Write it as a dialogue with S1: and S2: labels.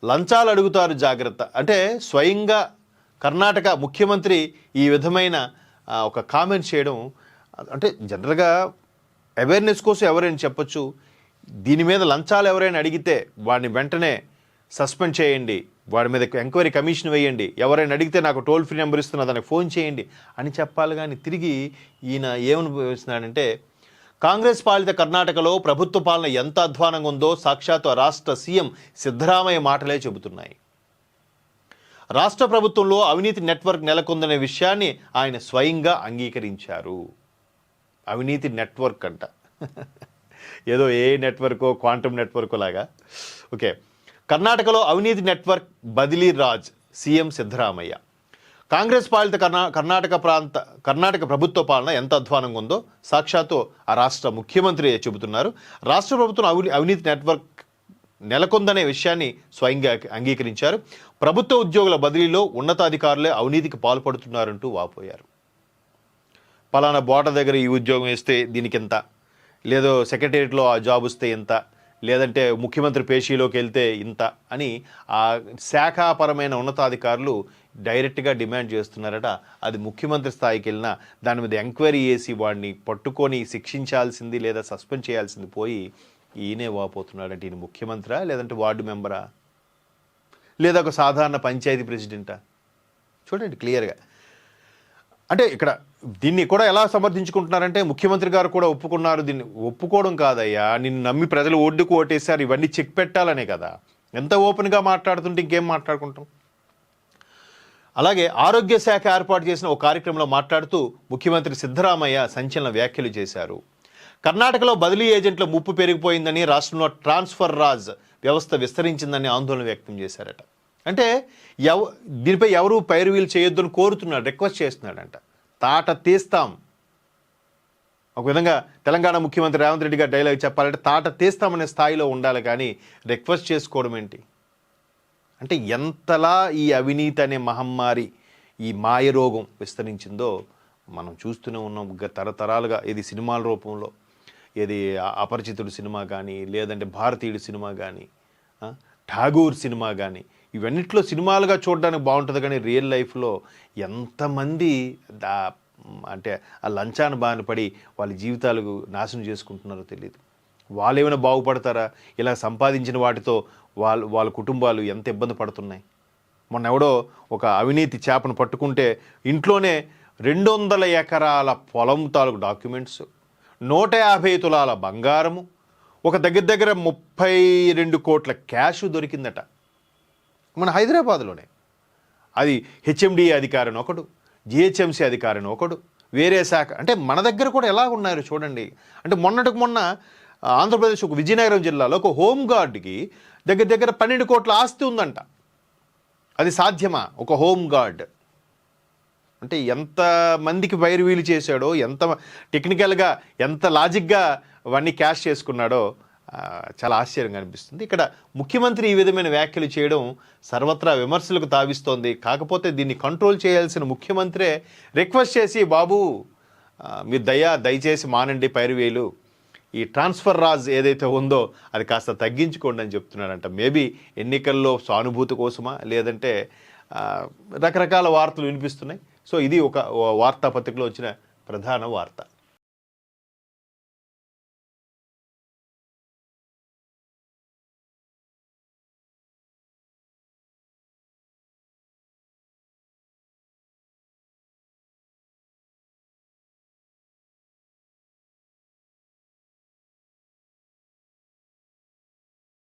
S1: లంచాలు అడుగుతారు జాగ్రత్త అంటే స్వయంగా కర్ణాటక ముఖ్యమంత్రి ఈ విధమైన ఒక కామెంట్ చేయడం అంటే జనరల్గా అవేర్నెస్ కోసం ఎవరైనా చెప్పొచ్చు. దీని మీద లంచాలు ఎవరైనా అడిగితే వాడిని వెంటనే సస్పెండ్ చేయండి, వాడి మీద ఎంక్వైరీ కమిషన్ వేయండి, ఎవరైనా అడిగితే నాకు టోల్ ఫ్రీ నెంబర్ ఇస్తున్నా దానికి ఫోన్ చేయండి అని చెప్పాలి. కానీ తిరిగి ఈయన ఏమనిపిస్తున్నాడంటే కాంగ్రెస్ పాలిత కర్ణాటకలో ప్రభుత్వ పాలన ఎంత అధ్వానంగా ఉందో సాక్షాత్తు రాష్ట్ర సీఎం సిద్ధరామయ్య మాటలే చెబుతున్నాయి. రాష్ట్ర ప్రభుత్వంలో అవినీతి నెట్వర్క్ నెలకొందనే విషయాన్ని ఆయన స్వయంగా అంగీకరించారు. అవినీతి నెట్వర్క్ అంట, ఏదో ఏ నెట్వర్కో క్వాంటమ్ నెట్వర్కో లాగా. ఓకే, కర్ణాటకలో అవినీతి నెట్వర్క్ బదిలీ రాజ్ సీఎం సిద్ధరామయ్య. కాంగ్రెస్ పాలిత కర్ణాటక ప్రభుత్వ పాలన ఎంత అధ్వానంగా ఉందో సాక్షాత్తు ఆ రాష్ట్ర ముఖ్యమంత్రి చెబుతున్నారు. రాష్ట్ర ప్రభుత్వం అవినీతి నెట్వర్క్ నెలకొందనే విషయాన్ని స్వయంగా అంగీకరించారు. ప్రభుత్వ ఉద్యోగుల బదిలీలో ఉన్నతాధికారులే అవినీతికి పాల్పడుతున్నారంటూ వాపోయారు. పలానా బోర్డర్ దగ్గర ఈ ఉద్యోగం వేస్తే దీనికి ఎంత, లేదో సెక్రటేరియట్లో ఆ జాబ్ వస్తే ఎంత, లేదంటే ముఖ్యమంత్రి పేషీలోకి వెళ్తే ఇంత అని ఆ శాఖాపరమైన ఉన్నతాధికారులు డైరెక్ట్గా డిమాండ్ చేస్తున్నారట. అది ముఖ్యమంత్రి స్థాయికి వెళ్ళినా దాని మీద ఎంక్వైరీ చేసి వాడిని పట్టుకొని శిక్షించాల్సింది లేదా సస్పెండ్ చేయాల్సింది పోయి ఈయనే వాపోతున్నాడంటే ఈయన ముఖ్యమంత్రా లేదంటే వార్డు మెంబరా లేదా ఒక సాధారణ పంచాయతీ ప్రెసిడెంటా? చూడండి క్లియర్గా. అంటే ఇక్కడ దీన్ని కూడా ఎలా సమర్థించుకుంటున్నారంటే ముఖ్యమంత్రి గారు కూడా ఒప్పుకున్నారు. దీన్ని ఒప్పుకోవడం కాదయ్యా, నిన్ను నమ్మి ప్రజలు ఓటుకు ఓటేశారు, ఇవన్నీ చెక్ పెట్టాలనే కదా. ఎంత ఓపెన్గా మాట్లాడుతుంటే ఇంకేం మాట్లాడుకుంటాం. అలాగే ఆరోగ్య శాఖ ఏర్పాటు చేసిన ఒక కార్యక్రమంలో మాట్లాడుతూ ముఖ్యమంత్రి సిద్ధరామయ్య సంచలన వ్యాఖ్యలు చేశారు. కర్ణాటకలో బదిలీ ఏజెంట్ల ముప్పు పెరిగిపోయిందని, రాష్ట్రంలో ట్రాన్స్ఫర్ రాజ్ వ్యవస్థ విస్తరించిందని ఆందోళన వ్యక్తం చేశారట. అంటే దీనిపై ఎవరు పైరువీలు చేయొద్దని కోరుతున్నాడు, రిక్వెస్ట్ చేస్తున్నాడంట. తాట తీస్తాం, ఒక విధంగా తెలంగాణ ముఖ్యమంత్రి రేవంత్ రెడ్డి గారు డైలాగ్ చెప్పాలంటే తాట తీస్తామనే స్థాయిలో ఉండాలి, కానీ రిక్వెస్ట్ చేసుకోవడం ఏంటి అంటే ఎంతలా ఈ అవినీతి అనే మహమ్మారి, ఈ మాయరోగం విస్తరించిందో మనం చూస్తూనే ఉన్నాం తరతరాలుగా. ఇది సినిమాల రూపంలో, ఏది అపరిచితుడు సినిమా కానీ, లేదంటే భారతీయుడు సినిమా కానీ, ఠాగూర్ సినిమా కానీ, ఇవన్నిట్లో సినిమాలుగా చూడడానికి బాగుంటుంది, కానీ రియల్ లైఫ్లో ఎంతమంది అంటే ఆ లంచాన్ని బారిన పడి వాళ్ళ జీవితాలు నాశనం చేసుకుంటున్నారో తెలియదు. వాళ్ళు ఏమైనా బాగుపడతారా? ఇలా సంపాదించిన వాటితో వాళ్ళ కుటుంబాలు ఎంత ఇబ్బంది పడుతున్నాయి. మొన్న ఎవడో ఒక అవినీతి చేపను పట్టుకుంటే ఇంట్లోనే 200 ఎకరాల పొలం తాలూకు డాక్యుమెంట్స్, 150 తులాల బంగారము, ఒక దగ్గర 32 కోట్ల క్యాష్ దొరికిందట మన హైదరాబాద్లోనే. అది హెచ్ఎండి అధికారిని ఒకడు, జిహెచ్ఎంసీ అధికారిని ఒకడు, వేరే శాఖ. అంటే మన దగ్గర కూడా ఎలా ఉన్నారు చూడండి. అంటే మొన్న ఆంధ్రప్రదేశ్ ఒక విజయనగరం జిల్లాలో ఒక హోంగార్డ్కి దగ్గర 12 కోట్ల ఆస్తి ఉందంట. అది సాధ్యమా? ఒక హోంగార్డ్ అంటే ఎంత మందికి వైర్వీలు చేశాడో, ఎంత టెక్నికల్గా, ఎంత లాజిక్గా అవన్నీ క్యాష్ చేసుకున్నాడో చాలా ఆశ్చర్యంగా అనిపిస్తుంది. ఇక్కడ ముఖ్యమంత్రి ఈ విధమైన వ్యాఖ్యలు చేయడం సర్వత్రా విమర్శలకు తావిస్తోంది. కాకపోతే దీన్ని కంట్రోల్ చేయాల్సిన ముఖ్యమంత్రే రిక్వెస్ట్ చేసి, బాబు మీరు దయచేసి మానండి పైరువేలు, ఈ ట్రాన్స్ఫర్ రాజ్ ఏదైతే ఉందో అది కాస్త తగ్గించుకోండి అని చెప్తున్నాడంట. మేబీ ఎన్నికల్లో సానుభూతి కోసమా, లేదంటే రకరకాల వార్తలు వినిపిస్తున్నాయి. సో ఇది ఒక వార్తాపత్రికలో వచ్చిన ప్రధాన వార్త.